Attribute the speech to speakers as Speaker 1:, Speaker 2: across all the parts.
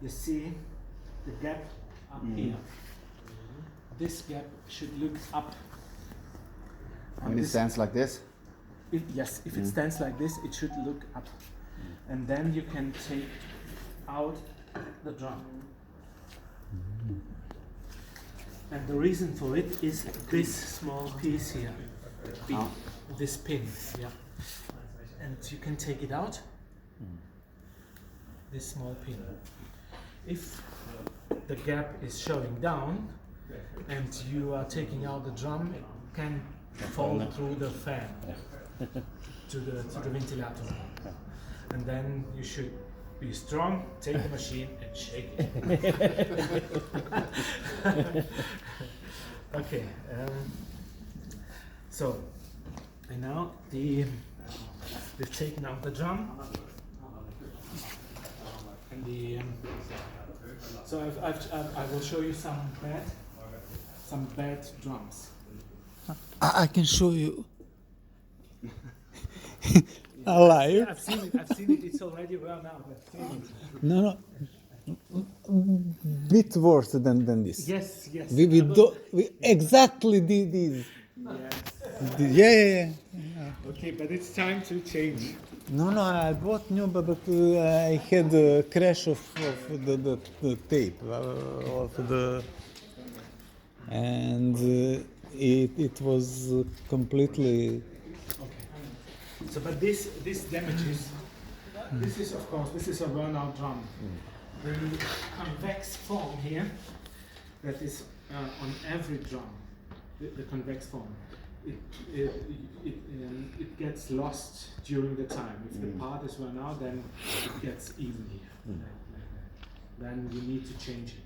Speaker 1: you see the gap up here. This gap should look up.
Speaker 2: When it stands like this?
Speaker 1: Yes, if it stands like this, it should look up. And then you can take out the drum. And the reason for it is this small piece here. This pin, yeah. And you can take it out. This small pin. If the gap is showing down and you are taking out the drum, it can fall through the fan to the ventilator. And then you should be strong, take the machine and shake it. Okay, so and now we've taken out the drum, and so I will show you some bad drums.
Speaker 3: I can show you. Alive.
Speaker 1: Yeah, I've seen it. It's already well now.
Speaker 3: No. Bit worse than this.
Speaker 1: Yes.
Speaker 3: We exactly did this.
Speaker 1: Yes.
Speaker 3: Yeah.
Speaker 1: Okay, but it's time to change.
Speaker 3: No, I bought new, but I had a crash of the tape and it was completely.
Speaker 1: Okay. So, but this damages. This is, of course, a worn-out drum. The convex form here, that is on every drum, the convex form, it gets lost during the time. If the part is worn out, then it gets even here. Then you need to change it.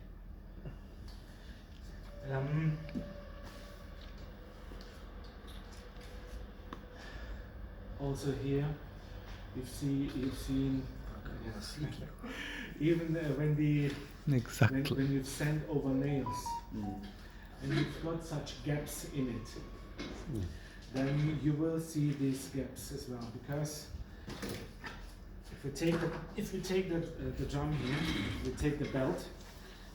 Speaker 1: Also here, you've seen even when you've sent over nails and you've got such gaps in it, then you will see these gaps as well, because if we take the drum here, we take the belt,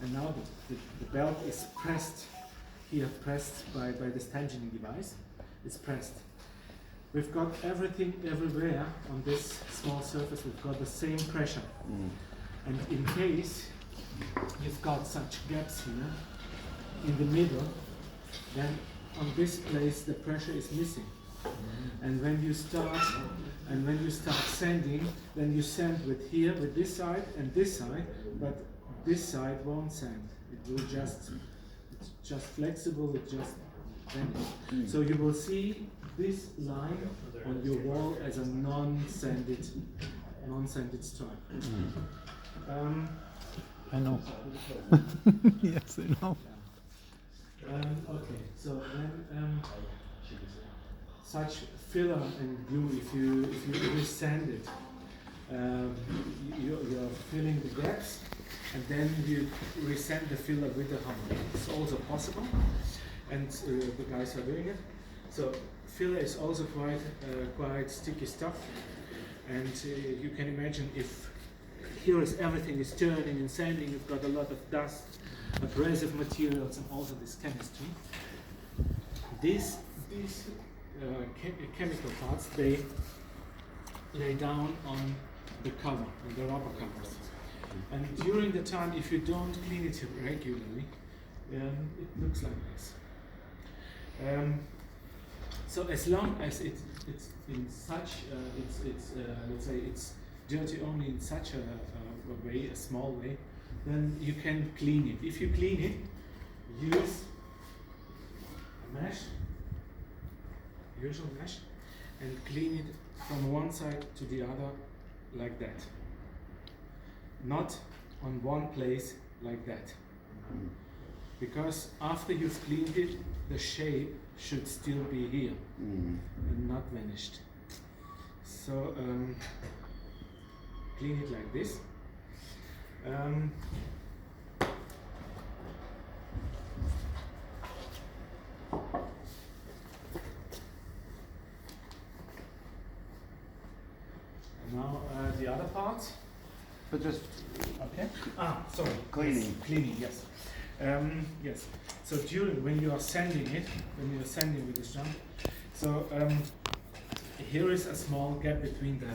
Speaker 1: and now the belt is pressed by this tensioning device. It's pressed. We've got everything everywhere on this small surface. We've got the same pressure. And in case you've got such gaps here in the middle, then on this place the pressure is missing. And when you start sanding, then you sand with this side and this side, but this side won't sand. It's just flexible. It just bends. So you will see this line on your wall as a non-sanded stripe.
Speaker 3: I know. Yes, I know.
Speaker 1: Okay, so then such filler and glue, if you resand it, you're filling the gaps, and then you resand the filler with the hammer. It's also possible, and the guys are doing it. So filler is also quite sticky stuff, and you can imagine if everything is turning and sanding, you've got a lot of dust, abrasive materials, and also this chemistry. These chemical parts, they lay down on the cover, on the rubber covers. And during the time, if you don't clean it regularly, it looks like this. So as long as it's in such, let's say it's dirty only in such a way, a small way, then you can clean it. If you clean it, use a mesh, usual mesh, and clean it from one side to the other like that. Not on one place like that. Because after you've cleaned it, the shape should still be here and not vanished. So clean it like this. Now the other part.
Speaker 2: But just
Speaker 1: Okay. Yeah? Sorry.
Speaker 2: Cleaning.
Speaker 1: Yes, cleaning, yes. Yes. So when you are sanding it, with this drum, so here is a small gap between the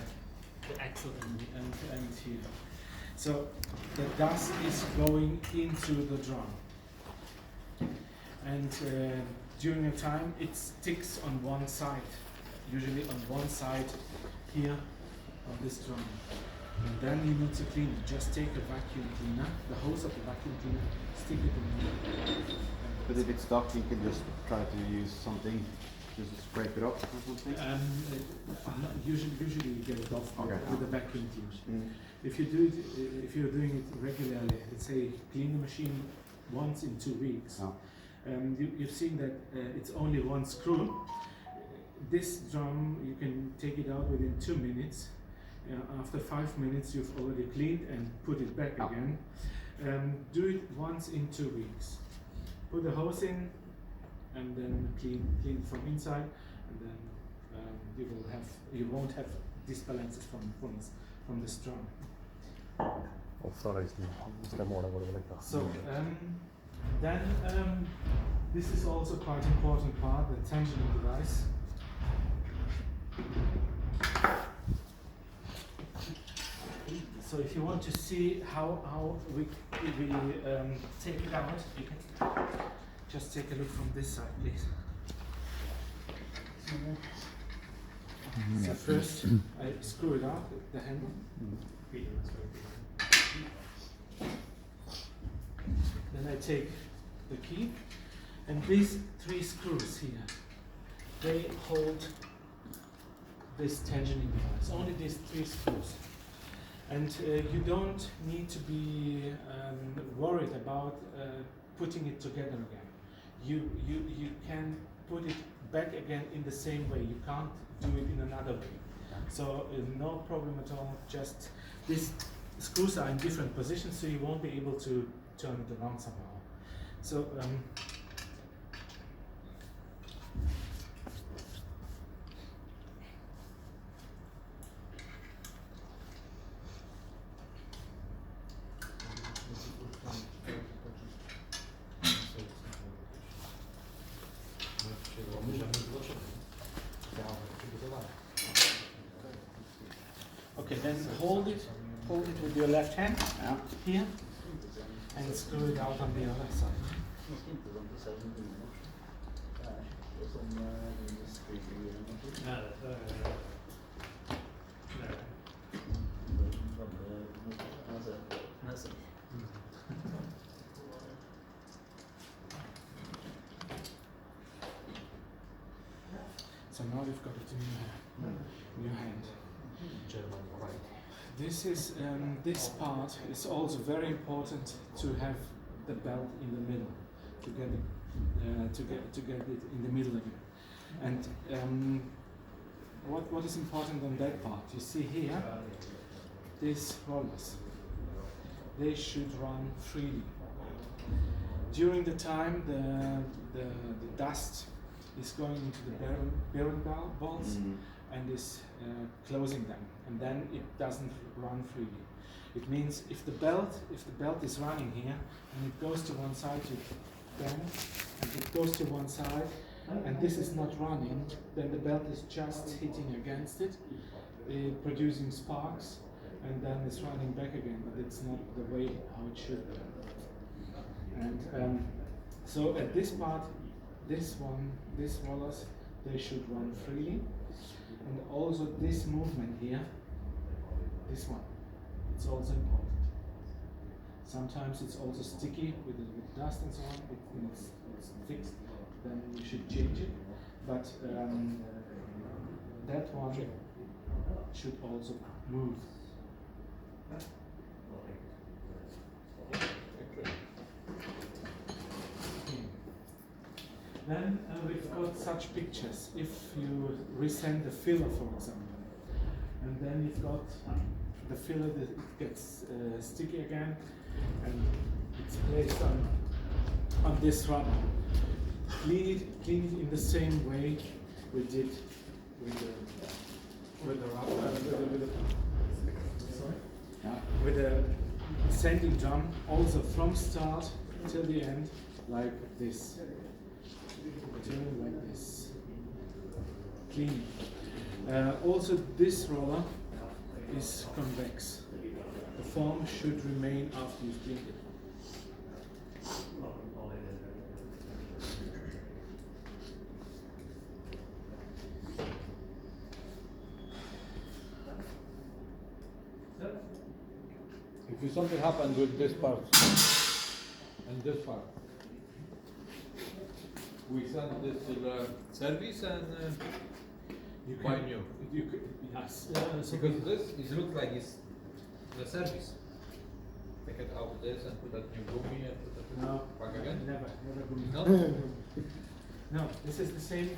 Speaker 1: axle and here. So the dust is going into the drum. And during a time it sticks on one side, usually on one side here of this drum. And then you need to clean it. Just take a vacuum cleaner, the hose of the vacuum cleaner, stick it in here.
Speaker 2: But if it's stuck, you can just try to use something, just scrape it off or something?
Speaker 1: Usually you get it off with a vacuum cleaner.
Speaker 2: Mm.
Speaker 1: If you're doing it regularly, let's say clean the machine once in 2 weeks, you've seen that it's only one screw. This drum, you can take it out within 2 minutes. After 5 minutes, you've already cleaned and put it back again. Do it once in 2 weeks. Put the hose in, and then clean from inside, and then you won't have disbalances from this drum. So then this is also quite important part, the tensioning device. So if you want to see how we take it out, you can just take a look from this side, please. So first I screw it out, the handle. Then I take the key, and these 3 screws here, they hold this tensioning device, only these 3 screws. And you don't need to be worried about putting it together again. You can put it back again in the same way. You can't do it in another way. So no problem at all. Just these screws are in different positions, so you won't be able to turn it around somehow. So okay, then hold it with your left hand here, and screw it out on the other side. So now you've got it in your hand. This part is also very important to have the belt in the middle, to get it in the middle again. And what is important on that part? You see here, these rollers, they should run freely. During the time the dust is going into the bearing balls and is closing them, and then it doesn't run freely. It means if the belt is running here and it goes to one side, you bend, and it goes to one side, and this is not running, then the belt is just hitting against it, producing sparks, and then it's running back again, but it's not the way how it should be. And so at this part, these rollers, they should run freely, and also this movement here, this one, it's also important. Sometimes it's also sticky with dust and so on. It's fixed, then you should change it. But that one should also move. Then we've got such pictures. If you resend the filler, for example, and then you've got the filler that gets sticky again, and it's placed on this rubber. Clean it in the same way we did with the rubber. sanding drum also from start till the end like this. Turn like this. Clean. Also this roller is convex. The form should remain after you've cleaned it.
Speaker 4: If something happens with this part and this part, we send this to the service and
Speaker 1: You
Speaker 4: buy
Speaker 1: can,
Speaker 4: new.
Speaker 1: you could, yes.
Speaker 4: Because this is look like it's the service. Take it out this and put that new gummy and put that
Speaker 1: No,
Speaker 4: back again.
Speaker 1: never gummy.
Speaker 4: No?
Speaker 1: No, this is the same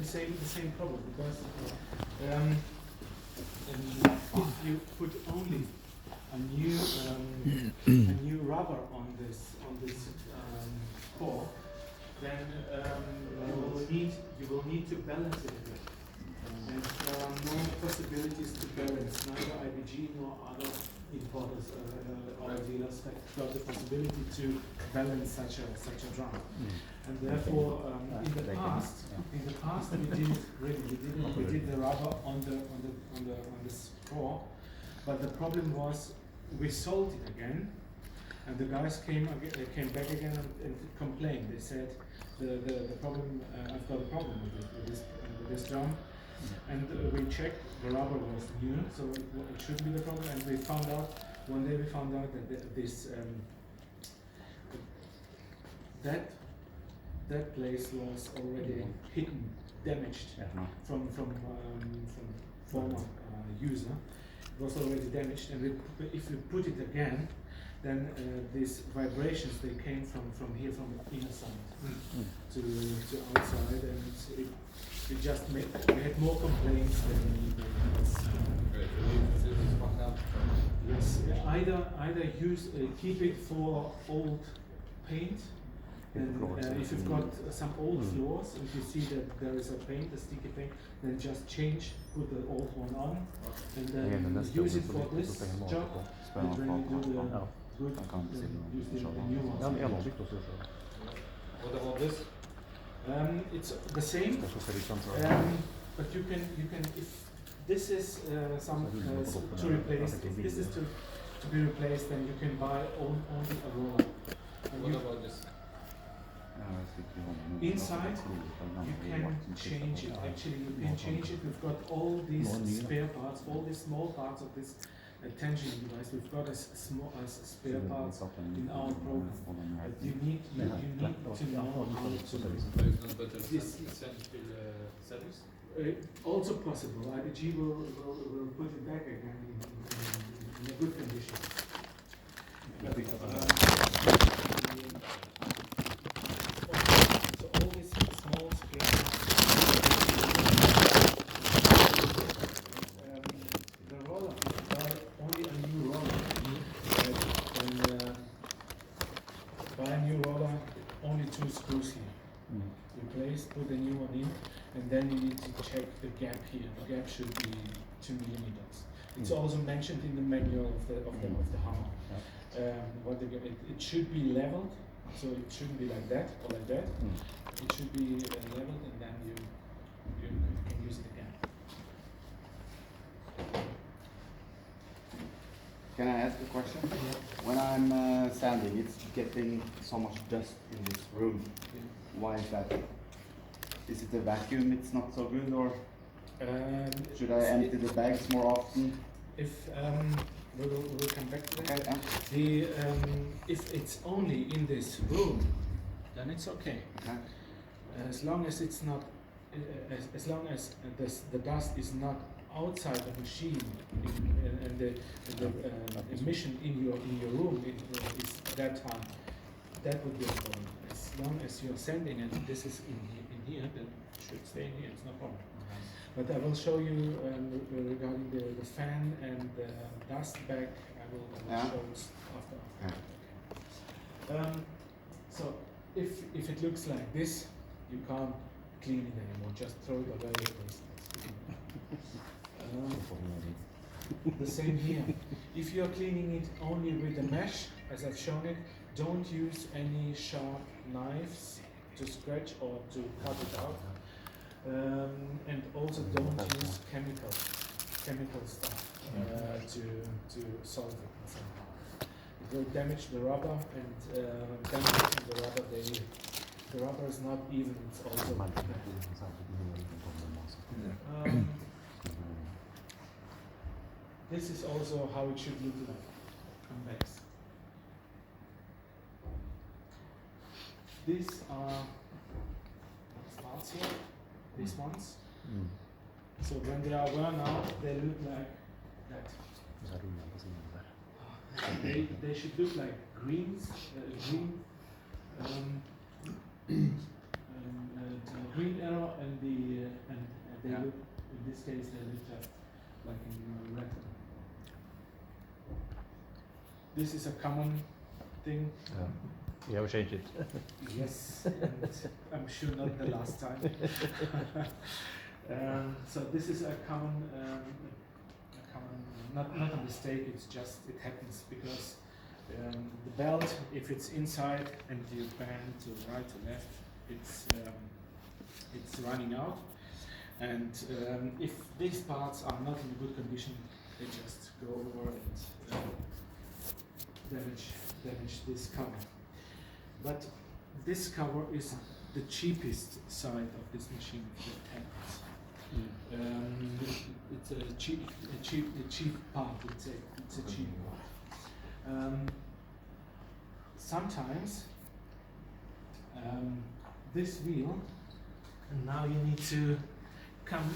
Speaker 1: problem because if you put only a new rubber on this core, then you will need to balance it a bit. And there are no possibilities to balance. Neither IBG nor other importers or dealers have got the possibility to balance such a drum. And therefore, in the past, we did the rubber on the core, but the problem was we sold it again, and the guys came back again and complained. They said the problem, I've got a problem with this drum. And we checked, the rubber was new, so it shouldn't be the problem. And we found out, one day we found out that that place was already hidden, damaged from former user. It was already damaged, and if we put it again, then these vibrations, they came from here, from the inner side to outside, and it just made, we had more complaints than yes. Either use keep it for old paint, and if you've got some old floors, if you see that there is a paint, a sticky paint, then just change, put the old one on, and then use it for this job. And when you do the good, use the new one.
Speaker 4: What about this?
Speaker 1: It's the same, but you can if this is to replace, if this is to be replaced, then you can buy only a roller. And
Speaker 4: What about this?
Speaker 1: inside you can change it. Actually, you can change it. We've got all these spare parts, all these small parts of this tension device. We've got a spare parts in our program. But you need to know how to.
Speaker 4: It's not better send to the service?
Speaker 1: Also possible. IBG will put it back again in a good condition. So all these small spare the roller, only a new roller. And buy a new roller, only 2 screws here. Replace, put a new one in, and then you need to check the gap here. The gap should be 2 millimeters. It's also mentioned in the manual of the hammer. It should be leveled, so it shouldn't be like that or like that. It should be leveled, and then you can use it again.
Speaker 2: Can I ask a question? When I'm sanding, it's getting so much dust in this room. Why is that? Is it the vacuum it's not so good, or should I empty the bags more often?
Speaker 1: If we'll come back to that.
Speaker 2: Okay,
Speaker 1: If it's only in this room, then it's okay. As long as it's not, as long as the dust is not outside the machine, and the emission in your room is that time, that would be a problem. As long as you're sending and this is in here, then it should stay in here. It's no problem. But I will show you regarding the fan and the dust bag. I will show this after. So if it looks like this, you can't clean it anymore. Just throw it away. The same here. If you're cleaning it only with the mesh, as I've shown it, don't use any sharp knives to scratch or to cut it out. And also don't use chemical stuff to solve it somehow. It will damage the rubber, and damaging the rubber, the rubber is not even, it's also this is also how it should look like, convex. These are parts here, these ones. So when they are worn out, they look like that. They should look like green arrow, and they look, in this case, they look just like in red. This is a common thing.
Speaker 5: You have changed it.
Speaker 1: Yes, and I'm sure not the last time. So this is a common, not a mistake. It's just it happens because the belt, if it's inside and you bend to right to left, it's running out. And if these parts are not in good condition, they just go over and damage this cover. But this cover is the cheapest side of this machine that happens. It's a cheap part. It's a cheap part. Sometimes this wheel, and now you need to come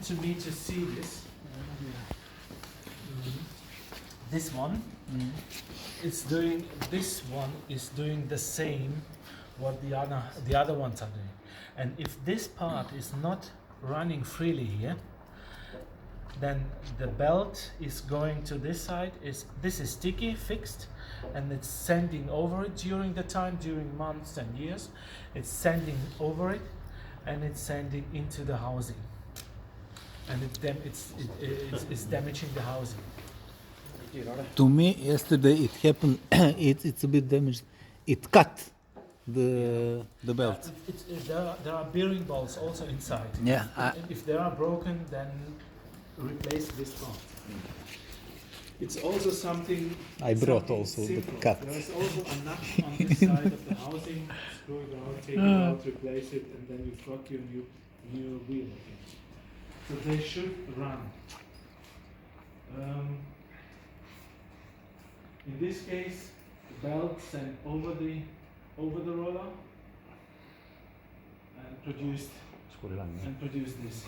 Speaker 1: to me to see this. This one is doing. This one is doing the same what the other ones are doing. And if this part is not running freely here, then the belt is going to this side. This is sticky, fixed, and it's sending over it during the time, during months and years. It's sending over it, and it's sending into the housing, and it's damaging the housing.
Speaker 3: To me, yesterday it happened. It's a bit damaged. It cut the belt.
Speaker 1: There are bearing bolts also inside.
Speaker 3: Yeah.
Speaker 1: If they are broken, then replace this part. It's also something.
Speaker 3: I brought
Speaker 1: something
Speaker 3: also the
Speaker 1: simple.
Speaker 3: cut.
Speaker 1: There is also a nut on this side of the housing. Screw it out, take it out, replace it, and then you've got your new wheel again. So they should run. In this case, the belt sent over the roller and produced this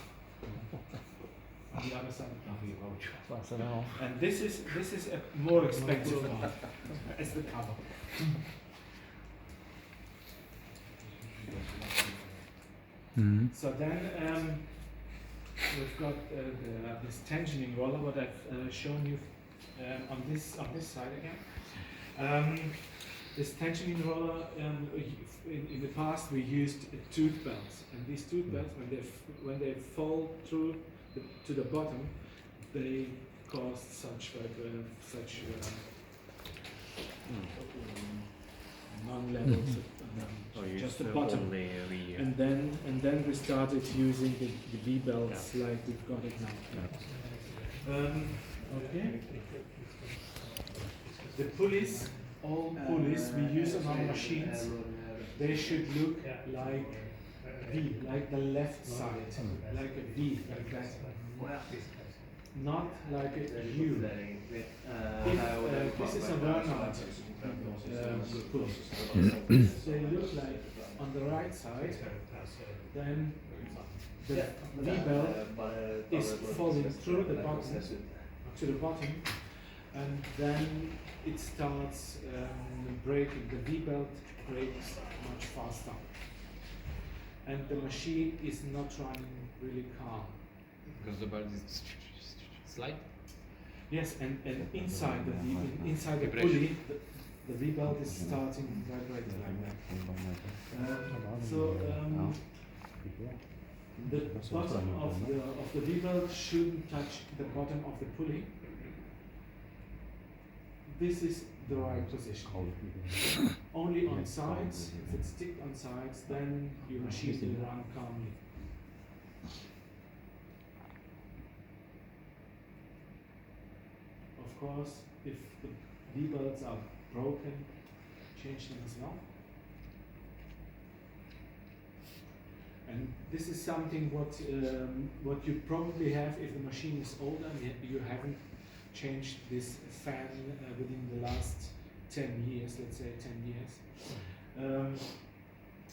Speaker 1: on the other side. And this is a more expensive part as the cover. So then we've got this tensioning roller, what I've shown you on this side again. This tensioning roller, in the past we used tooth belts, and these tooth belts, when they fall through to the bottom, they cause such non-levels, just the bottom. And then we started using the V belts like we've got it now. Okay. The pulleys, all pulleys we use on our machines, they should look like V, like the left side, like a V, like that. Not like a U. If this is a burnout pulley, they look like on the right side, then the V belt is falling through the bottom to the bottom, and then it starts breaking. The V belt breaks much faster, and the machine is not running really calm.
Speaker 4: Because the belt is slide?
Speaker 1: Yes, and inside the pulley, the V belt is starting vibrating like that. The bottom of the V belt shouldn't touch the bottom of the pulley. This is the right position. Only on sides. If it's ticked on sides, then your machine will run calmly. Of course, if the V-belts are broken, change them as well. And this is something what you probably have if the machine is older and you haven't changed this fan within the last 10 years, let's say 10 years.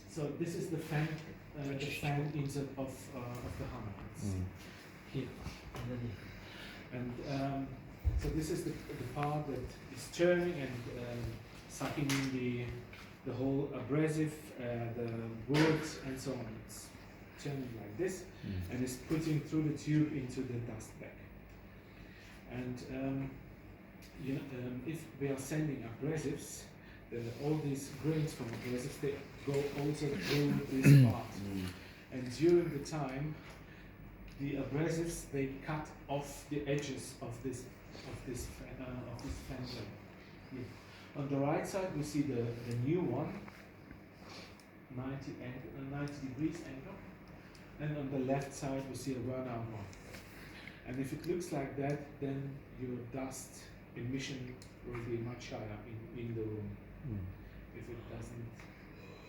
Speaker 1: So this is the fan insert of the hammer. It's here underneath. And so this is the part that is turning and sucking in the whole abrasive, the wood and so on. It's turning like this and it's putting through the tube into the dust bag. And if we are sending abrasives, all these grains from abrasives, they go also through this part. And during the time, the abrasives, they cut off the edges of this fan blade. Yeah. On the right side, we see the new one, 90 degrees angle, and on the left side, we see a worn-out one. And if it looks like that, then your dust emission will be much higher in the room. If it doesn't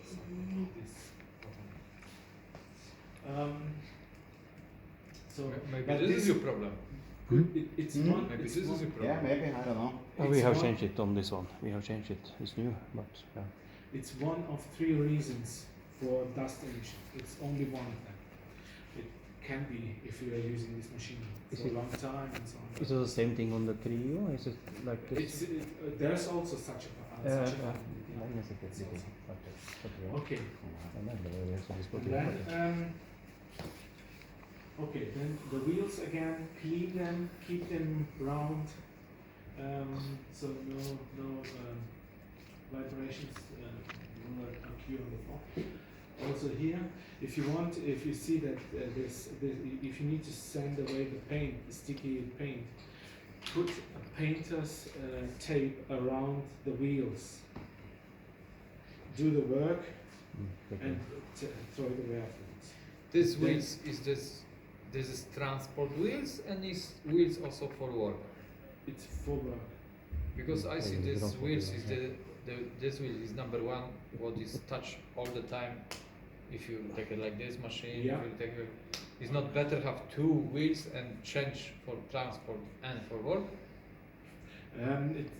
Speaker 1: support this problem. So
Speaker 4: maybe this is your problem.
Speaker 1: It's one.
Speaker 4: Maybe
Speaker 1: It's
Speaker 4: this
Speaker 1: one.
Speaker 4: is your problem.
Speaker 2: Yeah, maybe, I don't know.
Speaker 5: We
Speaker 1: It's
Speaker 5: have
Speaker 1: one-
Speaker 5: changed it on this one. We have changed it. It's new, but yeah.
Speaker 1: It's one of 3 reasons for dust emission. It's only one of them. It can be if you are using this machine
Speaker 5: Is
Speaker 1: for a
Speaker 5: it-
Speaker 1: long time and so on.
Speaker 5: Is it the same thing on the Trio? Is it like this?
Speaker 1: There's also such a part. Okay. Then the wheels again, clean them, keep them round, so no vibrations will occur on the floor. Also here, if you see that if you need to send away the paint, the sticky paint, put a painter's tape around the wheels. Do the work and throw it away afterwards.
Speaker 4: This
Speaker 1: Then-
Speaker 4: wheels is this is transport wheels and is wheels also for work.
Speaker 1: It's for work.
Speaker 4: Because I see
Speaker 5: Yeah,
Speaker 4: this
Speaker 5: transport
Speaker 4: wheels
Speaker 5: wheel,
Speaker 4: is this wheel is number 1 what is touch all the time. If you take it like this machine,
Speaker 1: Yeah.
Speaker 4: if you take it's not better have 2 wheels and change for transport and for work.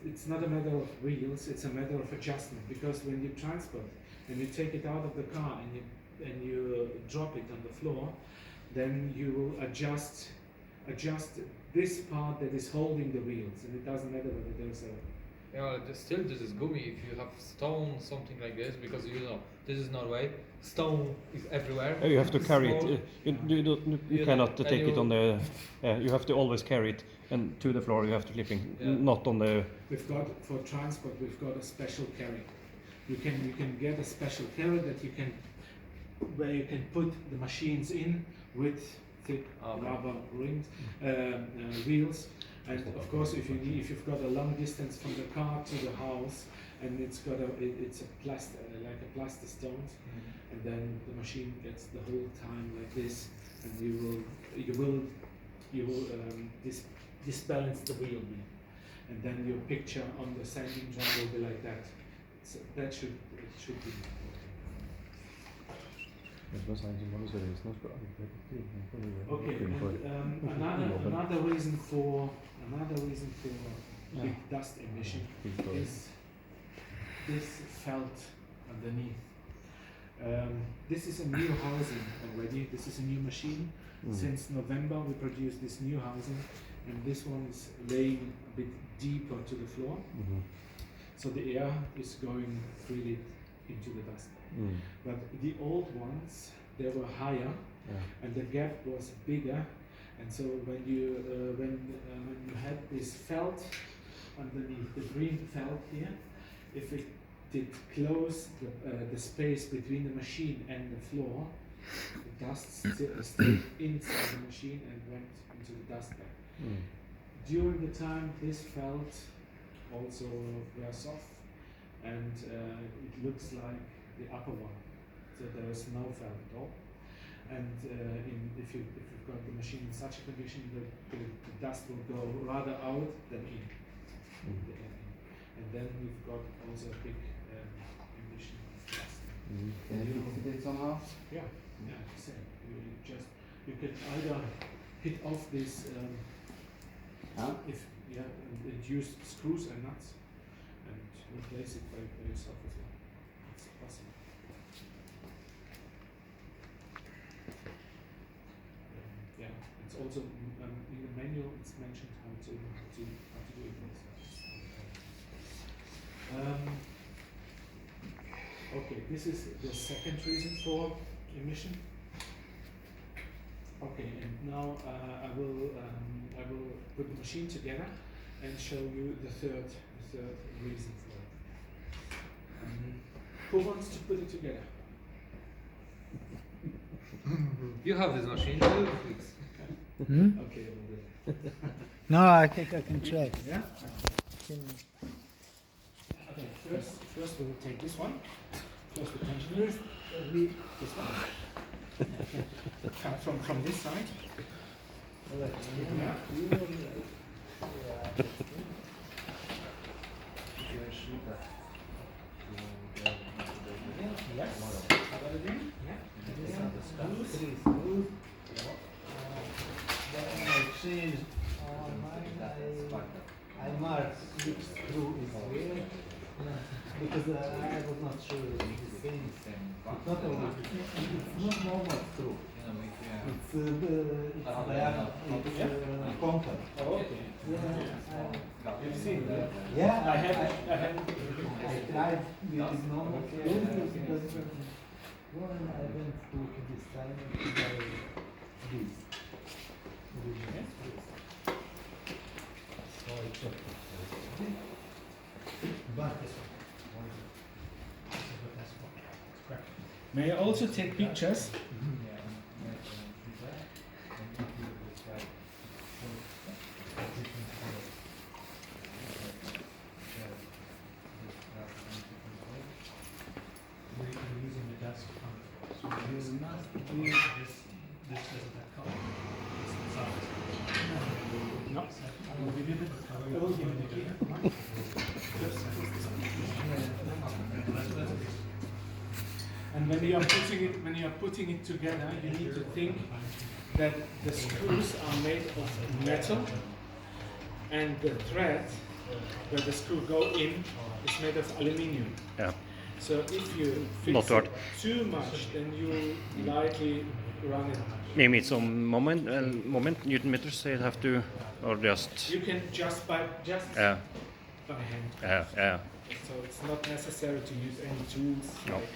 Speaker 1: It's not a matter of wheels, it's a matter of adjustment, because when you transport and you take it out of the car and you drop it on the floor, then you will adjust this part that is holding the wheels, and it doesn't matter whether there's a
Speaker 4: Yeah, still this is gummy if you have stone, something like this, because this is Norway, stone is everywhere.
Speaker 5: You have to carry it.
Speaker 4: Small.
Speaker 5: You
Speaker 4: You
Speaker 5: cannot
Speaker 4: know,
Speaker 5: take
Speaker 4: and
Speaker 5: it on the. You have to always carry it, and to the floor you have to clipping,
Speaker 4: Yeah.
Speaker 5: not on the.
Speaker 1: We've got for transport. We've got a special carry. You can get a special carry where you can put the machines in with thick
Speaker 4: Okay.
Speaker 1: rubber rings, wheels, and of course if you've got a long distance from the car to the house, and it's a like a plaster stones, and then the machine gets the whole time like this, and you will disbalance the wheel, and then your picture on the sanding drum will be like that. So it should be. Okay, and another reason for big dust emission is this felt underneath. This is a new housing already. This is a new machine. Since November we produced this new housing, and this one is laying a bit deeper to the floor, so the air is going freely into the dust. But the old ones, they were higher, and the gap was bigger, and so when you had this felt underneath, the green felt here, if it did close the space between the machine and the floor, the dust stayed inside the machine and went into the dust bag. During the time this felt also wears off, and it looks like the upper one. So there is no felt at all. And if you've got the machine in such a condition, the dust will go rather out than in. The air in. And then we've got also a big emission of dust.
Speaker 2: Can you fix it somehow?
Speaker 1: Yeah, same. You can either hit off this
Speaker 2: Huh?
Speaker 1: and use screws and nuts and replace it by yourself as well. It's possible. It's also in the manual. It's mentioned how to do it also. Okay, this is the second reason for emission. Okay, and now I will put the machine together and show you the third reason for it. Who wants to put it together?
Speaker 4: You have this machine to fix.
Speaker 3: Hmm?
Speaker 1: Okay, I will do it.
Speaker 3: No, I think I can try.
Speaker 1: Yeah. Okay, first we will take this one. First the tensioner. This one. From this side. Yeah. Yes. How about again? Yeah. Smooth.
Speaker 3: Then I change I marked which screw is where because I was not sure it's the same. It's not always it's not normal screw. It's diagonal. It's compact.
Speaker 1: Oh, okay. You've seen that?
Speaker 3: Yeah,
Speaker 1: I have.
Speaker 3: I tried with this normal screw because when I went to this time I this.
Speaker 1: May I also take pictures? No. I will give you the key. And when you are putting it together, you need to think that the screws are made of metal, and the thread where the screw go in is made of aluminium.
Speaker 5: Yeah.
Speaker 1: So if you fix
Speaker 5: Not hard.
Speaker 1: it too much, then you likely run it.
Speaker 5: Maybe some moment Newton meters. So you have to, or just.
Speaker 1: You can just by
Speaker 5: Yeah.
Speaker 1: hand.
Speaker 5: Yeah.
Speaker 1: So it's not necessary to use any tools
Speaker 5: No.
Speaker 1: like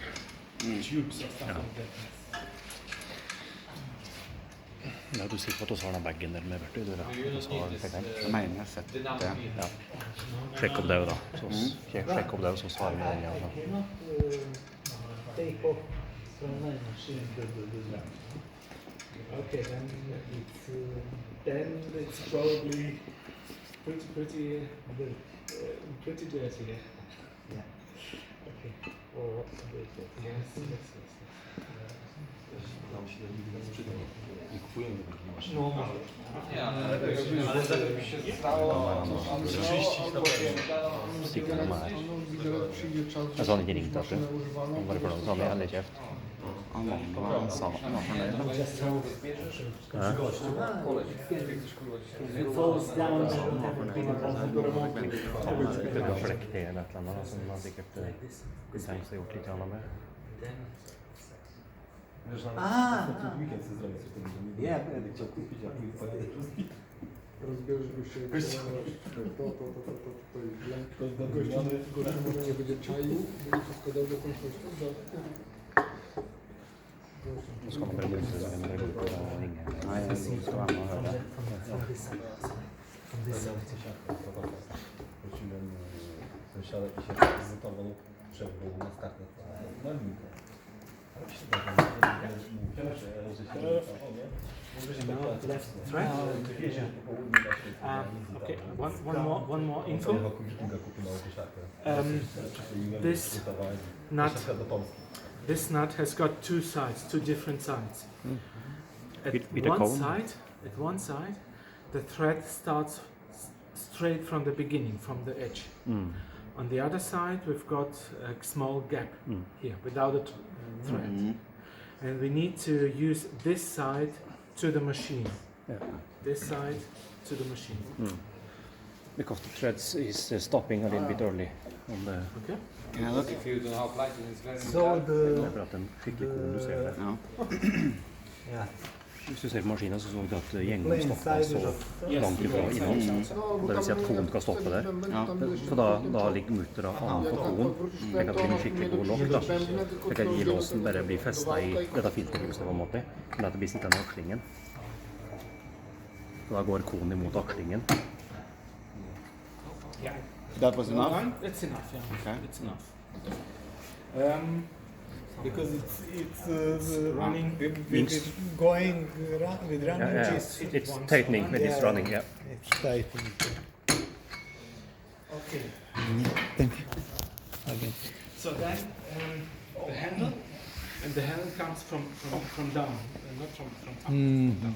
Speaker 1: tubes or stuff
Speaker 5: Ja.
Speaker 1: like that.
Speaker 5: Ja, du sitter på å ta den bagen der med verktøy. Du
Speaker 4: You
Speaker 5: vet.
Speaker 4: don't need this
Speaker 2: Jeg mener jeg har sett det.
Speaker 4: dynamic.
Speaker 5: Ja. Sjekk opp det da. Så, sjekk opp det, så svarer vi den.
Speaker 3: I
Speaker 5: Ja.
Speaker 3: cannot take off from my machine the
Speaker 1: Okay, then it's probably pretty dirty.
Speaker 3: yeah.
Speaker 1: Okay.
Speaker 3: Or what's the bit?
Speaker 1: Yes.
Speaker 3: Normal.
Speaker 5: Stikker de her. Jeg sa han ikke ringte etter. Han bare fornøyd, så han er heller kjeft.
Speaker 2: Han sa han var fornøyd.
Speaker 3: It falls down and everything.
Speaker 5: Det blir flekt til eller et eller annet, som han sikkert tenkt seg gjort litt annet med.
Speaker 3: Ah! Yeah,
Speaker 6: Rozbierzmy się, to gościu nie będzie czaił, będzie wszystko dobrze końcowością,
Speaker 5: Nå skal man bare løse det med å gå ut og ringe.
Speaker 2: Nei, jeg skal være med og høre.
Speaker 7: Prosiłem sąsiada i się zdecydował, przebył na startach. No i
Speaker 1: Now left thread. Okay, one more info. This nut has got two sides, two different sides.
Speaker 5: With a cone?
Speaker 1: At one side, the thread starts straight from the beginning, from the edge. On the other side, we've got a small gap here, without a thread. And we need to use this side to the machine.
Speaker 5: Yeah.
Speaker 1: This side to the machine.
Speaker 5: Because the threads is stopping a little bit early on the...
Speaker 1: Okay.
Speaker 2: Can I look?
Speaker 4: If you don't have light, it's very
Speaker 3: So
Speaker 5: Det er for at den skikkelig kon du ser det.
Speaker 2: No.
Speaker 3: yeah.
Speaker 5: Hvis du ser på maskinen, så så du at gjengen
Speaker 3: Plain
Speaker 5: stopper
Speaker 3: side
Speaker 5: så
Speaker 3: of
Speaker 5: langt ifra innom. Det vil si at konen skal stoppe der. Så da ligger muttera annenfor konen, slik at det blir en skikkelig god lokk. Da. Slik at i-låsen bare blir festet i dette filterhuset på en måte, men at det blir sittende i akslingen. Så da går konen imot akslingen.
Speaker 1: Yeah.
Speaker 2: That was enough?
Speaker 1: It's enough, yeah.
Speaker 2: Okay.
Speaker 1: It's enough.
Speaker 3: Because it's
Speaker 1: running.
Speaker 3: With going with running.
Speaker 5: Yeah. It's tightening when it's running, yeah.
Speaker 3: It's tightening.
Speaker 1: Okay.
Speaker 3: Thank you. Again.
Speaker 1: So then the handle, and the handle comes from down, not from up. From down.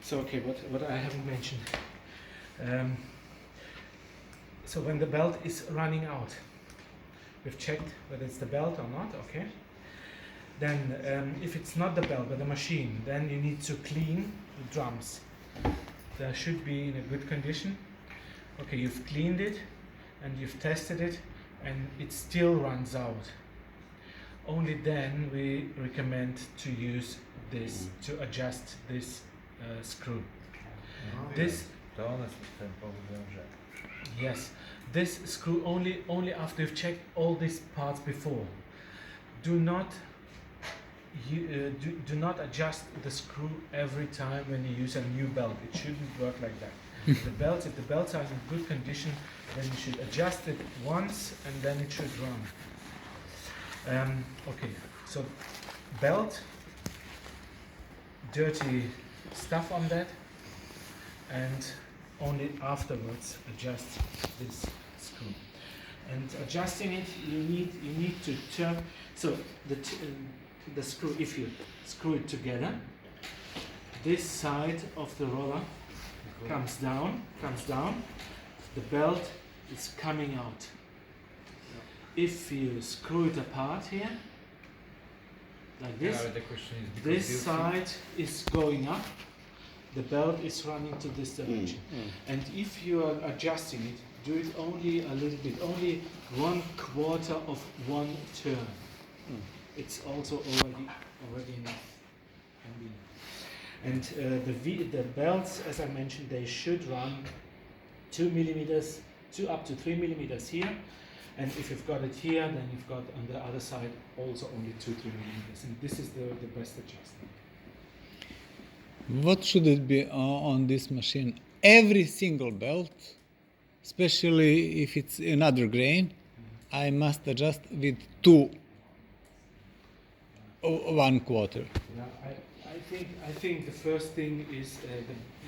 Speaker 1: So okay, what I haven't mentioned. So when the belt is running out, we've checked whether it's the belt or not. Okay. Then if it's not the belt but the machine, then you need to clean the drums. They should be in a good condition. Okay, you've cleaned it and you've tested it, and it still runs out. Only then we recommend to use this to adjust this screw. This yes, this screw only after you've checked all these parts before. Do not do not adjust the screw every time when you use a new belt. It shouldn't work like that. If the belts are in good condition, then you should adjust it once and then it should run. Okay, so belt, dirty stuff on that, and only afterwards adjust this screw. And adjusting it, you need to turn. So the screw, if you screw it together, this side of the roller comes down. The belt is coming out. If you screw it apart here, like this,
Speaker 4: the question is
Speaker 1: this side is going up, the belt is running to this direction. And if you are adjusting it, do it only a little bit, only 1/4 of one turn. It's also already enough. And the belts, as I mentioned, they should run 2 millimeters, up to 3 millimeters here. And if you've got it here, then you've got on the other side also only 2-3 millimeters. And this is the best adjustment.
Speaker 7: What should it be on this machine? Every single belt, especially if it's another grain, I must adjust with 1/4.
Speaker 1: Yeah, I think the first thing is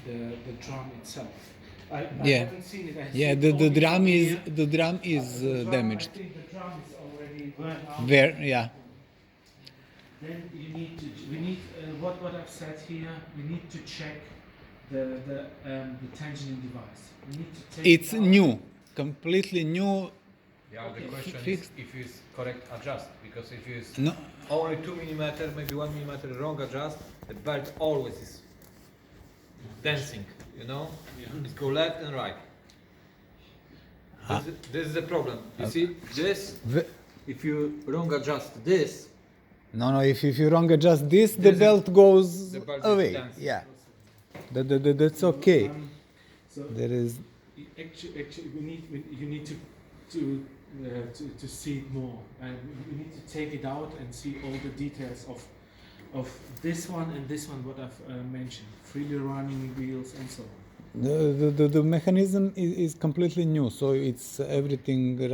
Speaker 1: the drum itself. I haven't seen it.
Speaker 7: The drum is damaged.
Speaker 1: I think the drum is already burned out. Then we need what I've said here. We need to check the tensioning device. We need to take
Speaker 7: It's new, completely new.
Speaker 4: Yeah, the question
Speaker 7: Fixed.
Speaker 4: is if it's correct adjust, because if it's
Speaker 7: No,
Speaker 4: only 2 millimeter, maybe 1 millimeter wrong adjust, the belt always is dancing, you know? It go left and right. This is the problem. You see, this, if you wrong adjust this,
Speaker 7: no. If you wrong adjust this, the belt goes
Speaker 4: the belt is
Speaker 7: away.
Speaker 4: dancing.
Speaker 7: Yeah. That's okay.
Speaker 1: So
Speaker 7: There is
Speaker 1: actually, you need to see it more, and you need to take it out and see all the details of this one and this one. What I've mentioned: freely running wheels and so on.
Speaker 7: the mechanism is completely new, so it's everything